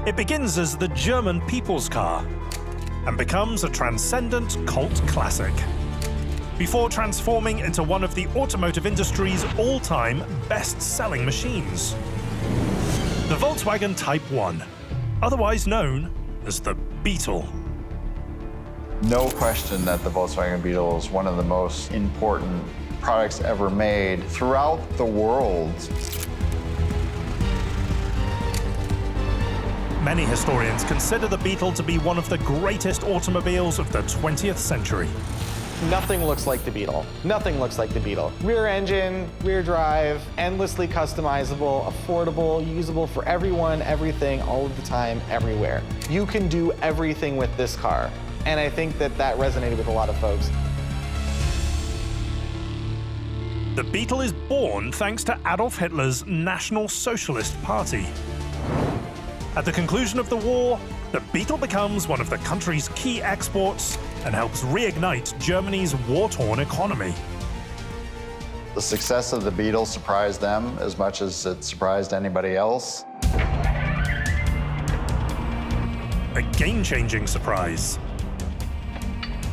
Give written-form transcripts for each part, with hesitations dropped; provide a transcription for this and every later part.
It begins as the German people's car and becomes a transcendent cult classic, before transforming into one of the automotive industry's all-time best-selling machines. The Volkswagen Type 1, otherwise known as the Beetle. No question that the Volkswagen Beetle is one of the most important products ever made throughout the world. Many historians consider the Beetle to be one of the greatest automobiles of the 20th century. Nothing looks like the Beetle. Nothing looks like the Beetle. Rear engine, rear drive, endlessly customizable, affordable, usable for everyone, everything, all of the time, everywhere. You can do everything with this car. And I think that that resonated with a lot of folks. The Beetle is born thanks to Adolf Hitler's National Socialist Party. At the conclusion of the war, the Beetle becomes one of the country's key exports and helps reignite Germany's war-torn economy. The success of the Beetle surprised them as much as it surprised anybody else. A game-changing surprise.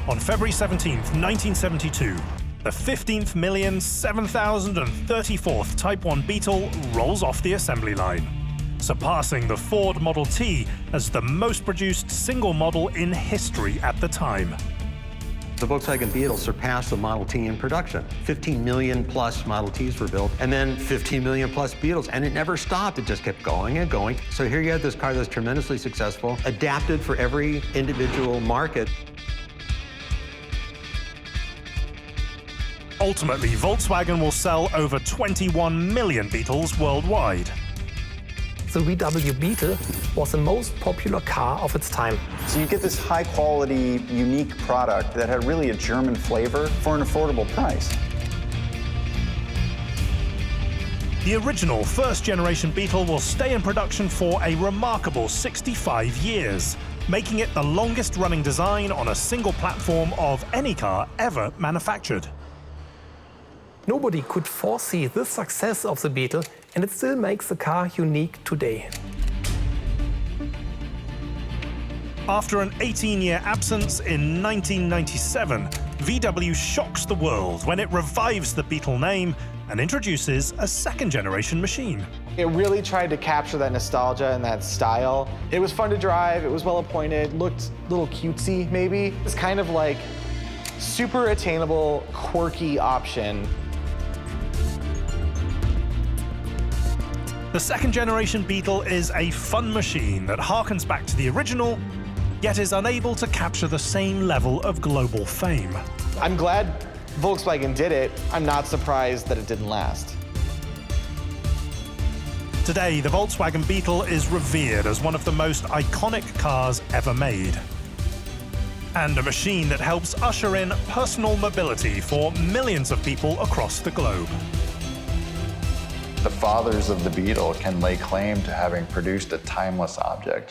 On February 17th, 1972, the 15,007,034th Type 1 Beetle rolls off the assembly line, surpassing the Ford Model T as the most produced single model in history at the time. The Volkswagen Beetle surpassed the Model T in production. 15 million plus Model Ts were built, and then 15 million plus Beetles, and it never stopped. It just kept going and going. So here you have this car that's tremendously successful, adapted for every individual market. Ultimately, Volkswagen will sell over 21 million Beetles worldwide. The VW Beetle was the most popular car of its time. So you get this high-quality, unique product that had really a German flavor for an affordable price. The original first-generation Beetle will stay in production for a remarkable 65 years, making it the longest-running design on a single platform of any car ever manufactured. Nobody could foresee the success of the Beetle, and it still makes the car unique today. After an 18-year absence in 1997, VW shocks the world when it revives the Beetle name and introduces a second-generation machine. It really tried to capture that nostalgia and that style. It was fun to drive, it was well appointed, looked a little cutesy maybe. It's kind of like super attainable, quirky option. The second-generation Beetle is a fun machine that harkens back to the original, yet is unable to capture the same level of global fame. I'm glad Volkswagen did it. I'm not surprised that it didn't last. Today, the Volkswagen Beetle is revered as one of the most iconic cars ever made, and a machine that helps usher in personal mobility for millions of people across the globe. The fathers of the Beetle can lay claim to having produced a timeless object.